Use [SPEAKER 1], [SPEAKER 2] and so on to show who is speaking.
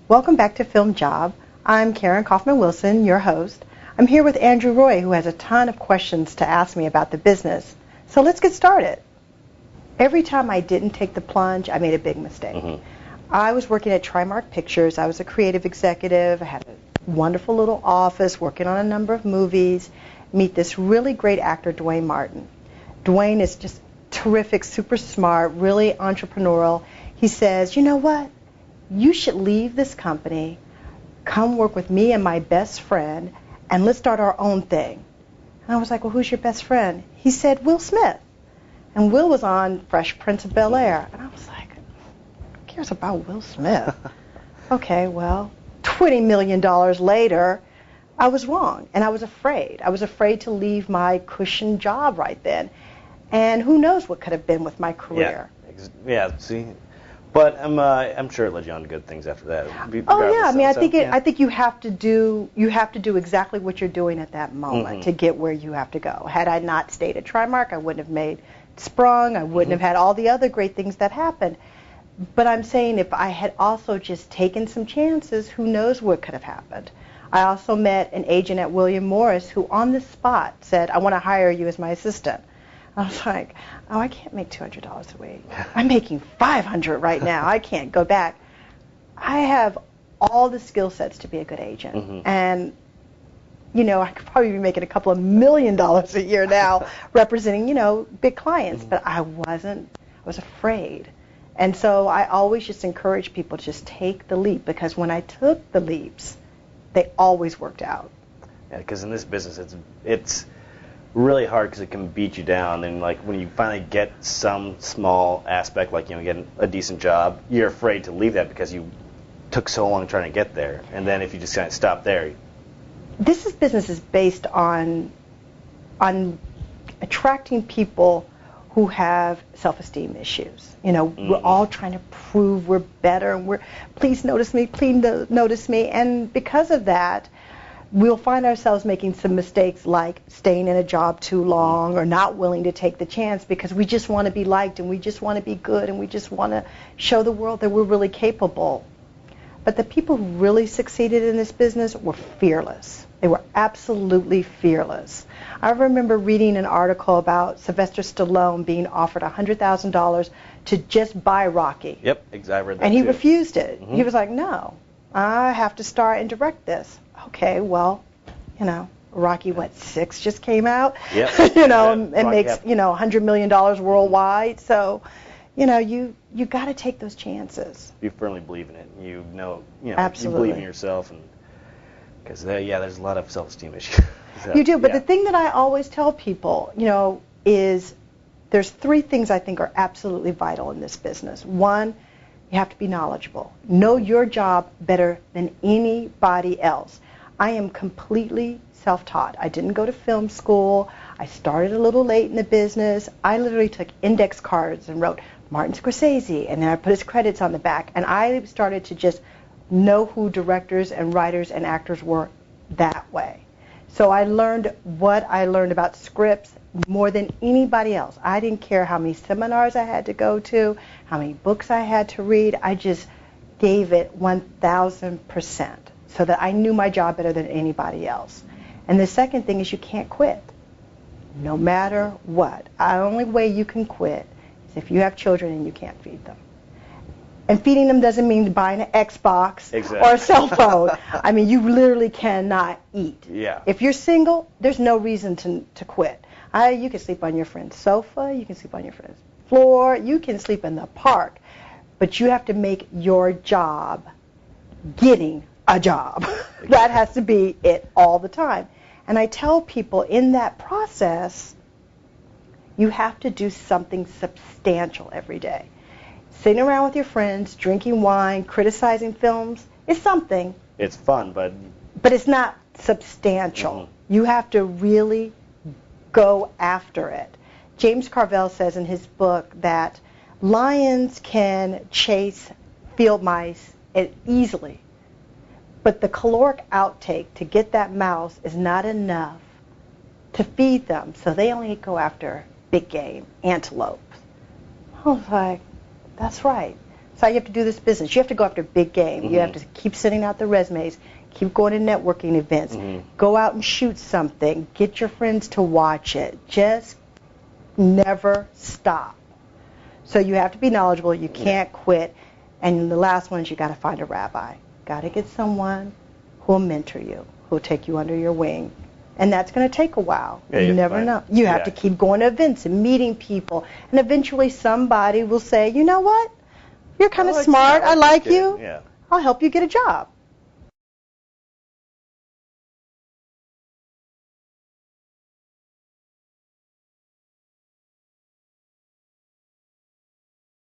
[SPEAKER 1] Welcome back to Film Job. I'm Karen Kaufman Wilson, your host. I'm here with Andrew Roy, who has a ton of questions to ask me about the business. So let's get started. Every time I didn't take the plunge, I made a big mistake. I was working at Trimark Pictures. I was a creative executive. I had a wonderful little office, working on a number of movies. Meet this really great actor, Dwayne Martin. Dwayne is just terrific, super smart, really entrepreneurial. He says, you know what? You should leave this company, come work with me and my best friend, and let's start our own thing. And I was like, well, who's your best friend? He said, Will Smith. And Will was on Fresh Prince of Bel-Air. And I was like, who cares about Will Smith? Okay, well, $20 million later, I was wrong, and I was afraid. I was afraid to leave my cushion job right then. And who knows what could have been with my career.
[SPEAKER 2] Yeah, see? But I'm sure it led you on to good things after that.
[SPEAKER 1] Oh yeah, I mean, I think you have to do exactly what you're doing at that moment to get where you have to go. Had I not stayed at Trimark, I wouldn't have made Sprung. I wouldn't have had all the other great things that happened. But I'm saying if I had also just taken some chances, who knows what could have happened. I also met an agent at William Morris who on the spot said, I want to hire you as my assistant. I was like, oh, I can't make $200 a week. I'm making $500 right now. I can't go back. I have all the skill sets to be a good agent. And, you know, I could probably be making a couple of $1 million a year now representing, you know, big clients. But I was afraid. And so I always just encourage people to just take the leap, because when I took the leaps, they always worked out.
[SPEAKER 2] Yeah, because in this business, it's really hard because it can beat you down, and like when you finally get some small aspect, like, you know, getting a decent job, you're afraid to leave that because you took so long trying to get there, and then if you just kind of stop there.
[SPEAKER 1] This business is based on attracting people who have self-esteem issues. You know, we're all trying to prove we're better, and please notice me, and because of that, we'll find ourselves making some mistakes like staying in a job too long or not willing to take the chance because we just want to be liked and we just want to be good and we just want to show the world that we're really capable. But the people who really succeeded in this business were fearless. They were absolutely fearless. I remember reading an article about Sylvester Stallone being offered $100,000 to just buy Rocky.
[SPEAKER 2] Yep, exactly. I read that
[SPEAKER 1] and he
[SPEAKER 2] too.
[SPEAKER 1] refused it. He was like, no, I have to star and direct this. Okay, well, you know, Rocky, what, 6 just came out?
[SPEAKER 2] Yep.
[SPEAKER 1] You know, and makes, you know, $100 million worldwide. So, you know, you got to take those chances.
[SPEAKER 2] You firmly believe in it. You know,
[SPEAKER 1] Absolutely.
[SPEAKER 2] You believe in yourself, and because there's a lot of self-esteem issues. So,
[SPEAKER 1] you do, but the thing that I always tell people, you know, is there's 3 things I think are absolutely vital in this business. One, you have to be knowledgeable. Know your job better than anybody else. I am completely self-taught. I didn't go to film school. I started a little late in the business. I literally took index cards and wrote Martin Scorsese, and then I put his credits on the back. And I started to just know who directors and writers and actors were that way. So I learned what I learned about scripts more than anybody else. I didn't care how many seminars I had to go to, how many books I had to read. I just gave it 1,000%. So that I knew my job better than anybody else. And the second thing is you can't quit, no matter what. The only way you can quit is if you have children and you can't feed them. And feeding them doesn't mean buying an Xbox or a cell phone. I mean, you literally cannot eat.
[SPEAKER 2] Yeah.
[SPEAKER 1] If you're single, there's no reason to quit. You can sleep on your friend's sofa, you can sleep on your friend's floor, you can sleep in the park, but you have to make your job getting a job. That has to be it all the time. And I tell people in that process, you have to do something substantial every day. Sitting around with your friends, drinking wine, criticizing films is something.
[SPEAKER 2] It's fun, but
[SPEAKER 1] it's not substantial. You have to really go after it. James Carville says in his book that lions can chase field mice easily, but the caloric outtake to get that mouse is not enough to feed them, so they only go after big game, antelope. I was like, that's right. That's how you have to do this business. You have to go after big game. You have to keep sending out the resumes, keep going to networking events, go out and shoot something, get your friends to watch it. Just never stop. So you have to be knowledgeable. You can't quit. And the last one is you got to find a rabbi. Got to get someone who will mentor you, who will take you under your wing. And that's going to take a while.
[SPEAKER 2] Yeah,
[SPEAKER 1] you never know. You have to keep going to events and meeting people. And eventually somebody will say, you know what? You're kind of smart. I like you.
[SPEAKER 2] Yeah.
[SPEAKER 1] I'll help you get a job.